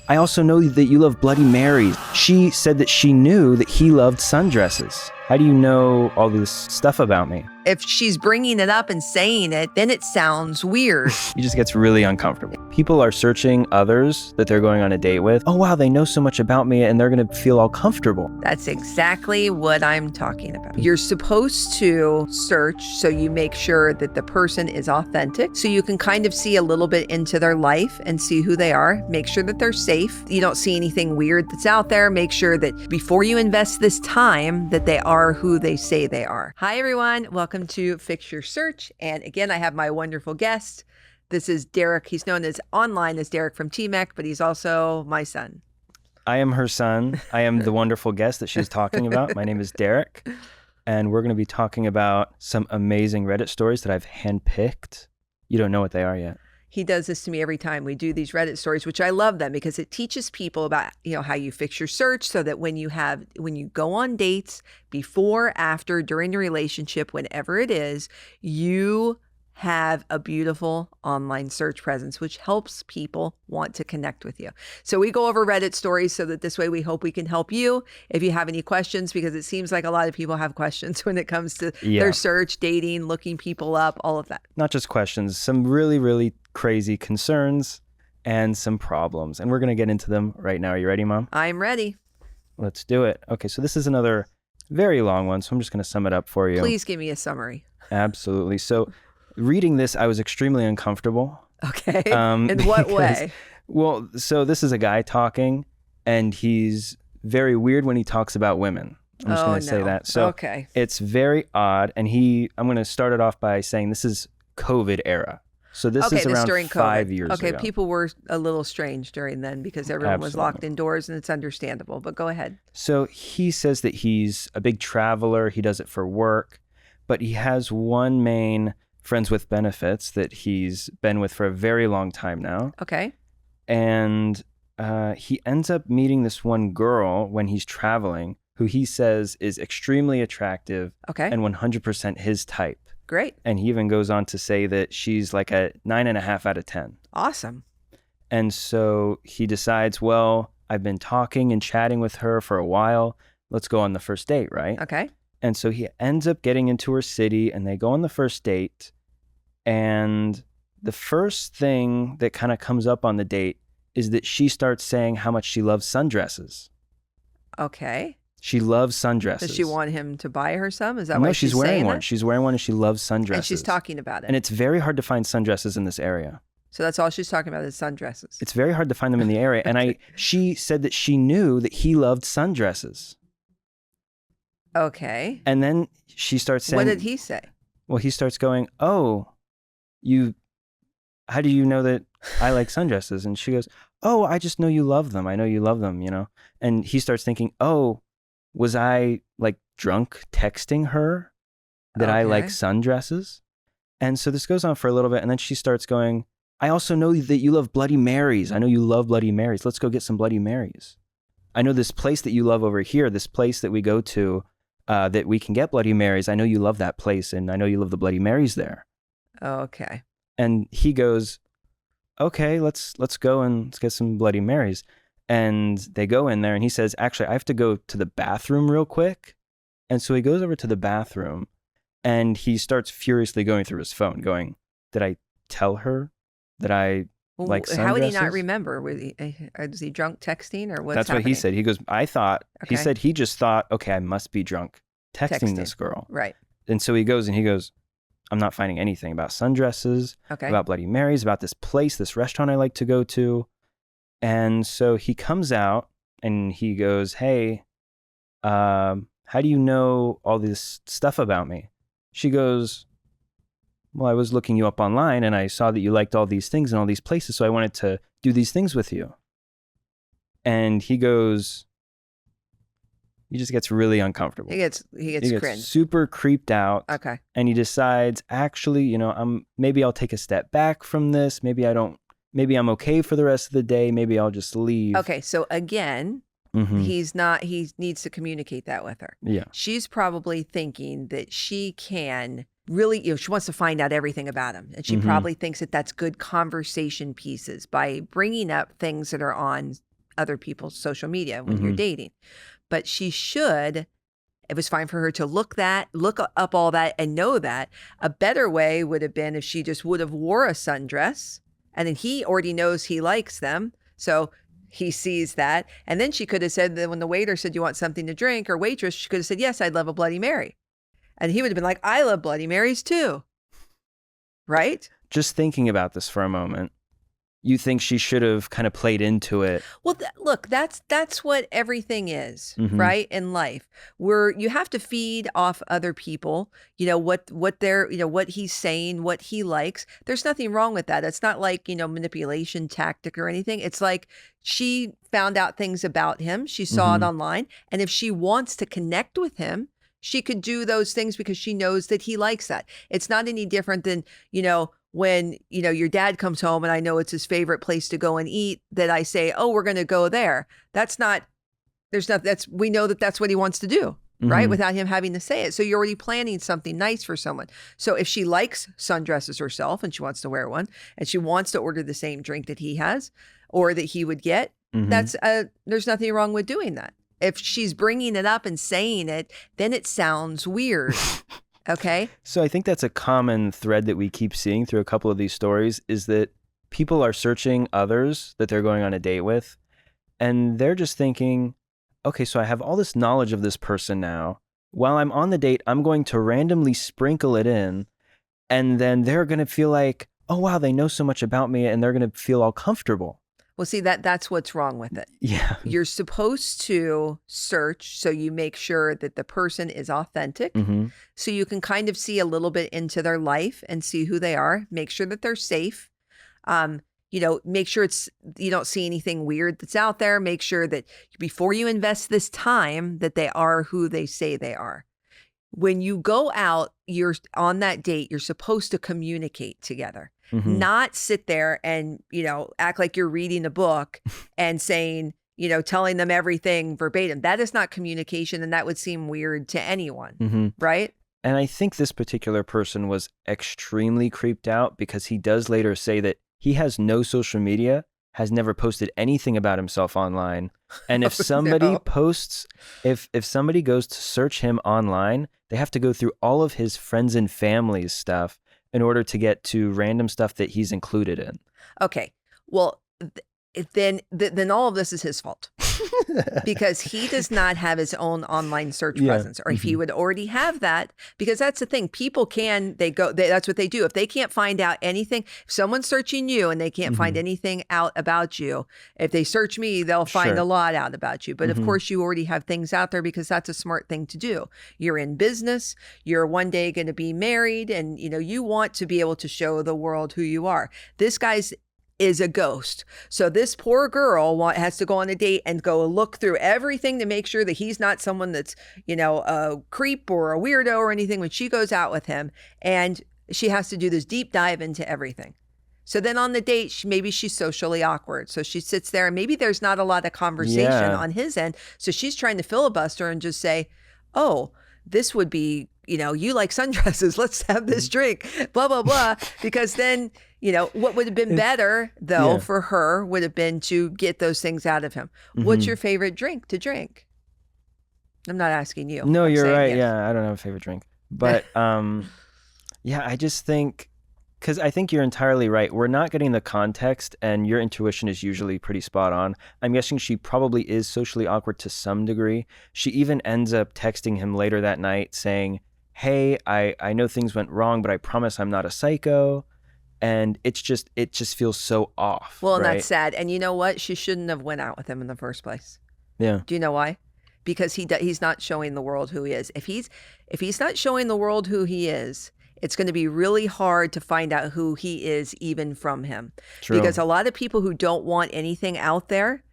I also know that you love Bloody Marys. She said that she knew that he loved sundresses. How do you know all this stuff about me? If she's bringing it up and saying it, then it sounds weird. He just gets really uncomfortable. People are searching others that they're going on a date with. Oh, wow, they know so much about me and they're going to feel all comfortable. That's exactly what I'm talking about. You're supposed to search so you make sure that the person is authentic, so you can kind of see a little bit into their life and see who they are. Make sure that they're safe. You don't see anything weird that's out there. Make sure that before you invest this time that they are who they say they are. Hi, everyone. Welcome to Fix Your Search. And again, I have my wonderful guest. This is Derek. He's known as online as Derek from TMEC, but he's also my son. I am her son. I am the wonderful guest that she's talking about. My name is Derek, and we're going to be talking about some amazing Reddit stories that I've handpicked. You don't know what they are yet. He does this to me every time we do these Reddit stories, which I love them because it teaches people about, how you fix your search so that when you go on dates, before, after, during the relationship, whenever it is, you have a beautiful online search presence, which helps people want to connect with you. So we go over Reddit stories so that this way we hope we can help you if you have any questions, because it seems like a lot of people have questions when it comes to their search, dating, looking people up, all of that. Not just questions, some really, really crazy concerns and some problems. And we're going to get into them right now. Are you ready, Mom? I'm ready. Let's do it. Okay, so this is another very long one, so I'm just going to sum it up for you. Please give me a summary. Absolutely. So reading this, I was extremely uncomfortable. Okay. In what way? Well, so this is a guy talking, and he's very weird when he talks about women. I'm just going to say that. So okay. It's very odd. And I'm going to start it off by saying this is COVID era. So this is around during 5 years ago. Okay, people were a little strange during then because everyone was locked indoors, and it's understandable. But go ahead. So he says that he's a big traveler. He does it for work. But he has one main friends with benefits that he's been with for a very long time now. Okay. And he ends up meeting this one girl when he's traveling who he says is extremely attractive and 100% his type. Great. And he even goes on to say that she's like a 9.5 out of 10. Awesome. And so he decides, well, I've been talking and chatting with her for a while. Let's go on the first date, right? Okay. And so he ends up getting into her city and they go on the first date. And the first thing that kind of comes up on the date is that she starts saying how much she loves sundresses. Okay. She loves sundresses. Does she want him to buy her some? Is that why she's wearing saying one? It? She's wearing one and she loves sundresses. And she's talking about it. And it's very hard to find sundresses in this area. So that's all she's talking about is sundresses. It's very hard to find them in the area. And she said that she knew that he loved sundresses. Okay. And then she starts saying... What did he say? Well, he starts going, how do you know that I like sundresses? And she goes, oh, I just know you love them. I know you love them, And he starts thinking, oh, was I like drunk texting her that I like sundresses? And so this goes on for a little bit. And then she starts going, I also know that you love Bloody Marys. I know you love Bloody Marys. Let's go get some Bloody Marys. I know this place that you love over here, this place that we go to, that we can get Bloody Marys. I know you love that place, and I know you love the Bloody Marys there. Okay. And he goes, okay, let's go and let's get some Bloody Marys. And they go in there, and he says, actually, I have to go to the bathroom real quick. And so he goes over to the bathroom, and he starts furiously going through his phone, going, did I tell her that I like sundresses? How would he not remember? Was he drunk texting, or what's That's happening? What he said. He goes, he said he just thought, okay, I must be drunk texting this girl. Right. And so he goes, I'm not finding anything about sundresses, about Bloody Marys, about this place, this restaurant I like to go to. And so he comes out and he goes, hey, how do you know all this stuff about me? She goes, well, I was looking you up online and I saw that you liked all these things and all these places, so I wanted to do these things with you. And he goes, he just gets really uncomfortable. He gets cringe. Super creeped out. Okay. And he decides, actually, maybe I'll take a step back from this. Maybe I'm okay for the rest of the day. Maybe I'll just leave. Okay. So again, he needs to communicate that with her. Yeah. She's probably thinking that she can really, she wants to find out everything about him. And she probably thinks that that's good conversation pieces by bringing up things that are on other people's social media when you're dating. But she should, it was fine for her to look up all that and know that. A better way would have been if she just would have wore a sundress, and then he already knows he likes them. So he sees that. And then she could have said that when the waiter said, "You want something to drink?" or waitress, she could have said, "Yes, I'd love a Bloody Mary." And he would have been like, "I love Bloody Marys too." Right? Just thinking about this for a moment, you think she should have kind of played into it? Well, look, that's what everything is, right? In life, where you have to feed off other people, what they're, what he's saying, what he likes. There's nothing wrong with that. It's not like, manipulation tactic or anything. It's like she found out things about him. She saw it online. And if she wants to connect with him, she could do those things because she knows that he likes that. It's not any different than, when, your dad comes home and I know it's his favorite place to go and eat, that I say, "Oh, we're going to go there." We know that that's what he wants to do, right? Without him having to say it. So you're already planning something nice for someone. So if she likes sundresses herself and she wants to wear one and she wants to order the same drink that he has or that he would get, there's nothing wrong with doing that. If she's bringing it up and saying it, then it sounds weird. Okay. So I think that's a common thread that we keep seeing through a couple of these stories is that people are searching others that they're going on a date with, and they're just thinking, okay, so I have all this knowledge of this person now. While I'm on the date, I'm going to randomly sprinkle it in, and then they're going to feel like, oh, wow, they know so much about me, and they're going to feel all comfortable. Well, see, that's what's wrong with it. Yeah. You're supposed to search so you make sure that the person is authentic. So you can kind of see a little bit into their life and see who they are. Make sure that they're safe. Make sure you don't see anything weird that's out there. Make sure that before you invest this time that they are who they say they are. When you go out, you're on that date, you're supposed to communicate together. Not sit there and, act like you're reading a book and saying, telling them everything verbatim. That is not communication, and that would seem weird to anyone, right? And I think this particular person was extremely creeped out because he does later say that he has no social media, has never posted anything about himself online. And if somebody posts, if somebody goes to search him online, they have to go through all of his friends and family's stuff in order to get to random stuff that he's included in. Okay. Well, then all of this is his fault. Because he does not have his own online search presence. Or if he would already have that, because that's the thing. People that's what they do. If they can't find out anything, if someone's searching you and they can't find anything out about you, if they search me, they'll find a lot out about you. But of course, you already have things out there because that's a smart thing to do. You're in business. You're one day going to be married, and you want to be able to show the world who you are. This guy's is a ghost. So this poor girl has to go on a date and go look through everything to make sure that he's not someone that's, a creep or a weirdo or anything when she goes out with him. And she has to do this deep dive into everything. So then on the date, maybe she's socially awkward. So she sits there and maybe there's not a lot of conversation on his end. So she's trying to filibuster and just say, "Oh, this would be, you like sundresses. Let's have this drink, blah, blah, blah." Because then, what would have been better, though, for her would have been to get those things out of him. What's your favorite drink to drink? I'm not asking you. No, you're right. Yeah, I don't have a favorite drink. But I just think, because I think you're entirely right. We're not getting the context, and your intuition is usually pretty spot on. I'm guessing she probably is socially awkward to some degree. She even ends up texting him later that night saying, "Hey, I know things went wrong, but I promise I'm not a psycho." And it just feels so off. Well, and right? that's sad. And you know what? She shouldn't have went out with him in the first place. Yeah. Do you know why? Because he's not showing the world who he is. If he's not showing the world who he is, it's going to be really hard to find out who he is even from him. True. Because a lot of people who don't want anything out there,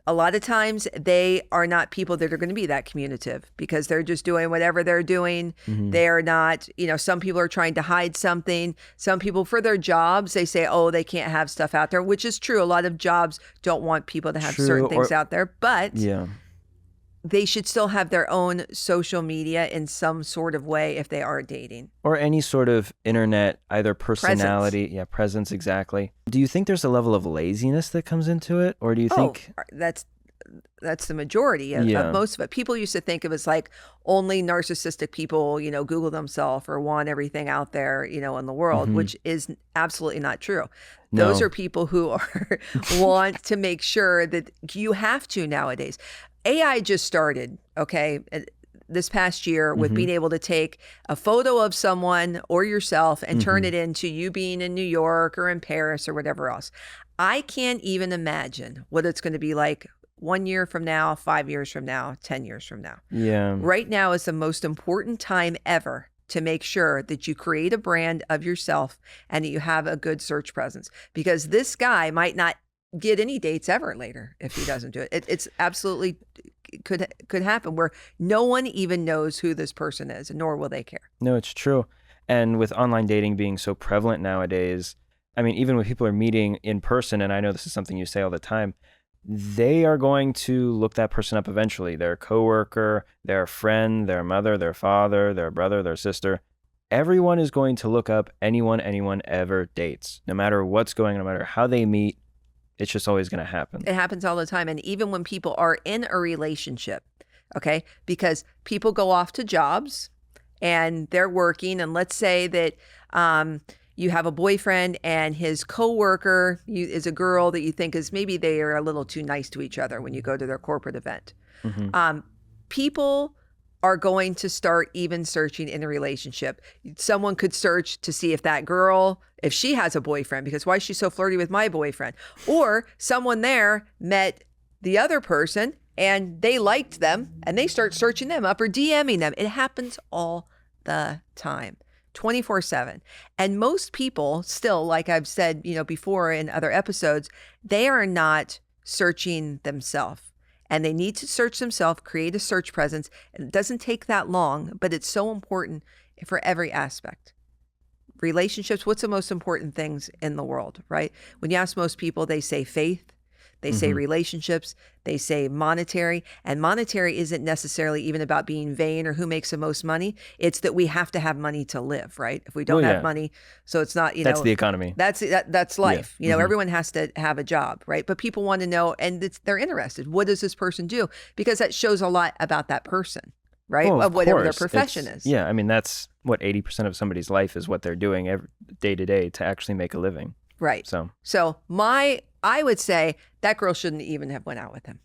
a lot of times they are not people that are going to be that communicative because they're just doing whatever they're doing. They're not, some people are trying to hide something. Some people for their jobs, they say, oh, they can't have stuff out there, which is true. A lot of jobs don't want people to have certain things out there. But they should still have their own social media in some sort of way if they are dating. Or any sort of internet, either personality, presence, exactly. Do you think there's a level of laziness that comes into it? Or do you think... That's the majority of most of it. People used to think it was like only narcissistic people, Google themselves or want everything out there, in the world, which is absolutely not true. No. Those are people who want to make sure that you have to nowadays. AI just started, okay, this past year with being able to take a photo of someone or yourself and turn it into you being in New York or in Paris or whatever else. I can't even imagine what it's going to be like 1 year from now, 5 years from now, 10 years from now. Yeah. Right now is the most important time ever to make sure that you create a brand of yourself and that you have a good search presence, because this guy might not get any dates ever later if he doesn't do it. It's absolutely could happen where no one even knows who this person is, nor will they care. No, it's true. And with online dating being so prevalent nowadays, I mean, even when people are meeting in person, and I know this is something you say all the time, they are going to look that person up eventually. Their coworker, their friend, their mother, their father, their brother, their sister. Everyone is going to look up anyone ever dates, no matter what's going on, no matter how they meet. It's just always going to happen. It happens all the time. And even when people are in a relationship, okay, because people go off to jobs and they're working. And let's say that you have a boyfriend and his coworker is a girl that you think is maybe they are a little too nice to each other when you go to their corporate event. People are going to start even searching in a relationship. Someone could search to see if that girl, if she has a boyfriend, because why is she so flirty with my boyfriend? Or someone there met the other person and they liked them and they start searching them up or DMing them. It happens all the time, 24/7. And most people still, like I've said, before in other episodes, they are not searching themselves. And they need to search themselves, create a search presence. And it doesn't take that long, but it's so important for every aspect. Relationships, what's the most important things in the world, right? When you ask most people, they say faith, they say relationships, they say monetary. And monetary isn't necessarily even about being vain or who makes the most money. It's that we have to have money to live, right? If we don't have money, so it's not, that's the economy. That's life. Everyone has to have a job, right? But people want to know, and they're interested. What does this person do? Because that shows a lot about that person, right? Well, of whatever their course. profession is. Yeah, I mean, that's what 80% of somebody's life is, what they're doing day to day to actually make a living. Right. So I would say that girl shouldn't even have went out with him.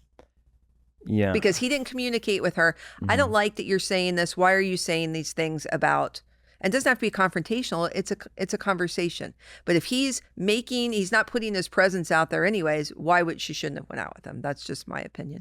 Yeah. Because he didn't communicate with her. I don't like that you're saying this. Why are you saying these things about, and it doesn't have to be confrontational. It's a conversation. But if he's not putting his presence out there anyways, why would she shouldn't have went out with him? That's just my opinion.